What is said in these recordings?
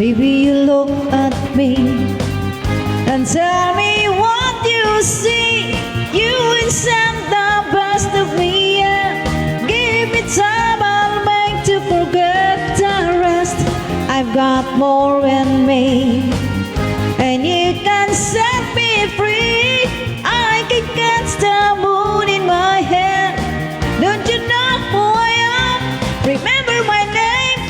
Baby, you look at me and tell me what you see. You insert the best of me, yeah. Give me time, I'll make to forget the rest. I've got more in me, and you can set me free. I can catch the moon in my hand. Don't you know who I am? Remember my name.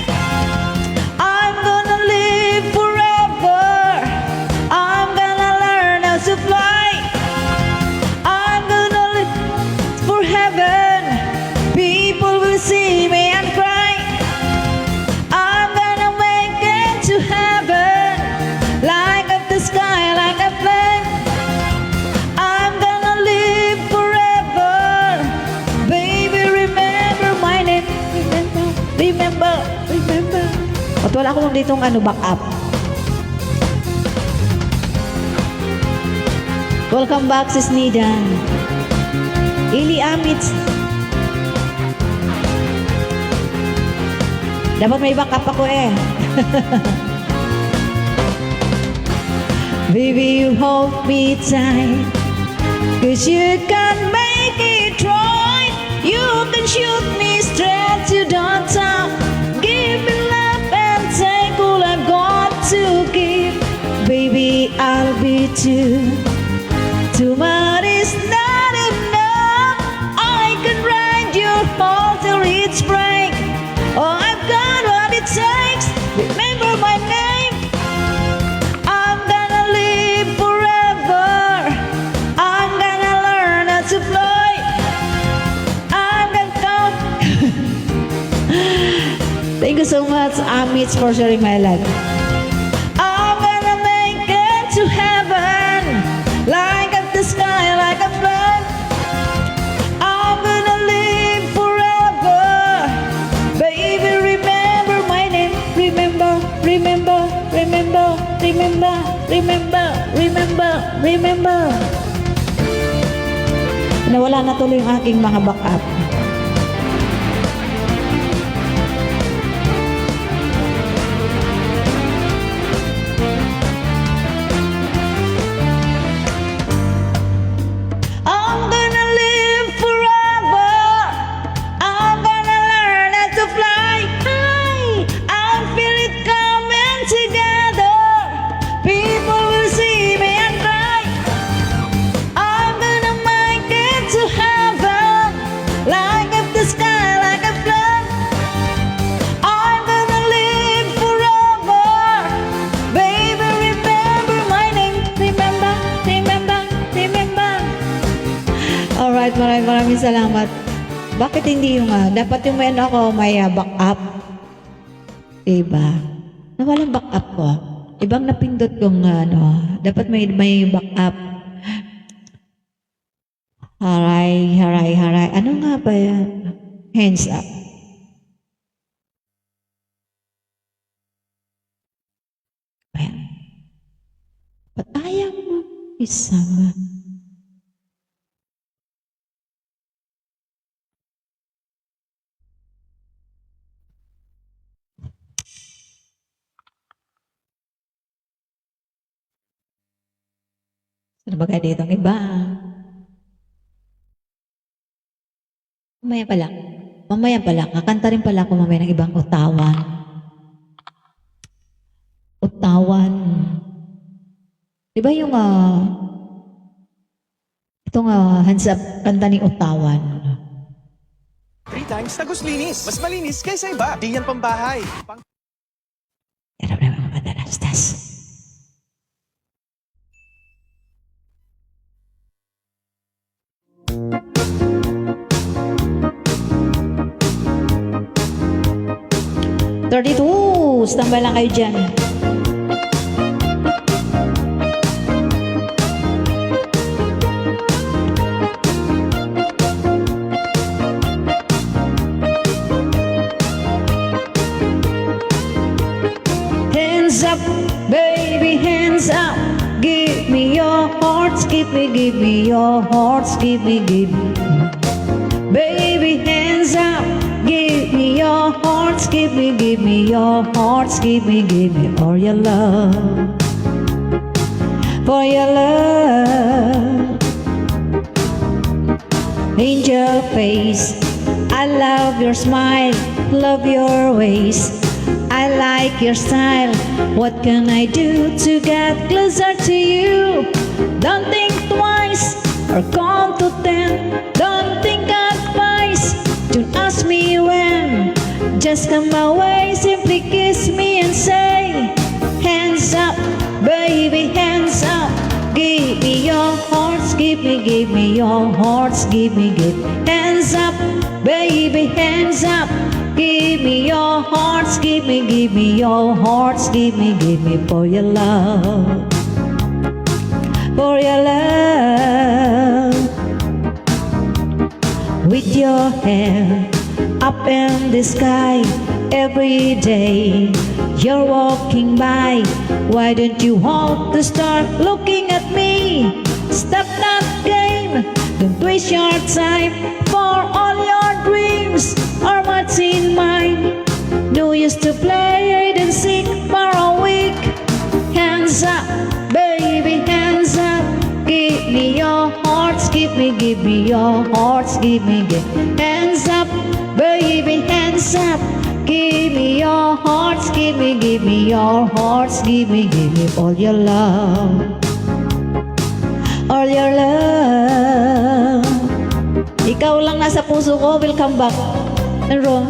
I'm gonna live forever. I'm gonna learn how to fly. I'm gonna live for heaven. People will see me and cry. I'm gonna make it to heaven. Light up the sky like a flame. I'm gonna live forever. Baby, remember my name. Remember, remember. At wala akong ditong back up. Welcome back, Sis Nidan. Ili Amits. Dapat may back up ako eh. Baby, you hold me tight, 'cause you can make it right. You can shoot me straight to the top. Give me love and take all I've got to give. Baby, I'll be true. Too much is not enough. I can ride your heart till it's break. Oh, I've got what it takes. Remember my name. I'm gonna live forever. I'm gonna learn how to fly. I'm gonna talk. Thank you so much, Amits, for sharing my life. I'm gonna make it to heaven. Like up the sky, like a flag. I'm gonna live forever. Baby, remember my name. Remember, remember, remember, remember, remember, remember, remember. Nawala na tuloy yung aking mga backup. I'm gonna live forever. I'm gonna learn how to fly high. I feel it coming together. People will see me and cry. I'm gonna make it to heaven. Like up the sky, like a flag. I'm gonna live forever. Baby, remember my name. Remember, remember, remember. Alright, maraming salamat. Bakit hindi yung, dapat yung may ako, may backup. Diba? Nawalang backup ko. Ibang napindot kong, dapat may backup. Haray, haray, haray. Ano nga ba yan? Hands up. Ayan. Patayang mo isama. Ano ba kaya dito ang iba? Mamaya pala, kakanta rin pala ako mamaya ng ibang utawan. Utawan. Diba yung, itong hands up, kanta ni Utawan. 3 times tagos linis. Mas malinis kaysa iba. Di yan pambahay. Yan ang mga madarastas. Standby lang kayo dyan. Hands up, baby, hands up. Give me your hearts, give me your hearts, give me. Baby, hands up, give me your hearts, hearts, give me your hearts, give me all your love. For your love, angel face, I love your smile, love your ways. I like your style. What can I do to get closer to you? Don't think twice or count to 10. Don't think twice. Don't ask me when. Just come my way, simply kiss me and say, hands up, baby, hands up. Give me your hearts, give me your hearts, give me hands up, baby, hands up. Give me your hearts, give me your hearts, give me for your love, for your love. With your hair up in the sky, every day you're walking by. Why don't you hope to start looking at me? Stop that game, don't waste your time for all your dreams or what's in mine. No use to play hide and seek for a week. Hands up, baby, hands up. Give me your hearts, give me your hearts, give me hands up, baby, hands up. Give me your hearts, give me your hearts, give me all your love, all your love. Ikaw lang nasa puso ko, will come back. Naro.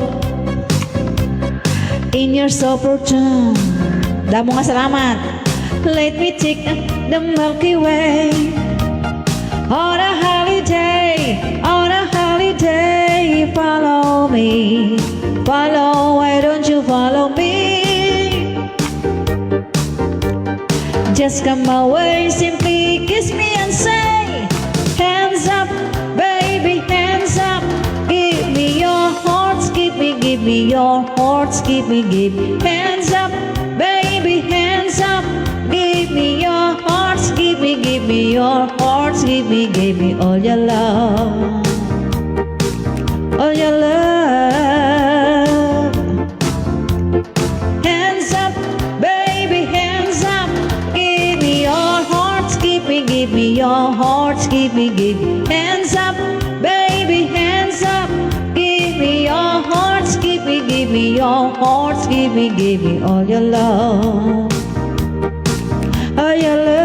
In your super tune. Damo nga salamat. Let me take the Milky Way on a holiday, on a holiday. Follow me, follow, why don't you follow me? Just come my way, simply kiss me and say, hands up, baby, hands up. Give me your hearts, give me your hearts, give me hands up, baby, hands up. Give me your hearts, give me your hearts, give me all your love, all your love. Hands up, baby, hands up. Give me your hearts, give me your hearts, give me hands up, baby, hands up. Give me your hearts, give me your hearts, give me all your love, all your love.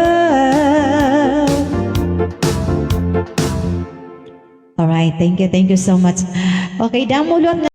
Alright, thank you so much. Okay, damulon nga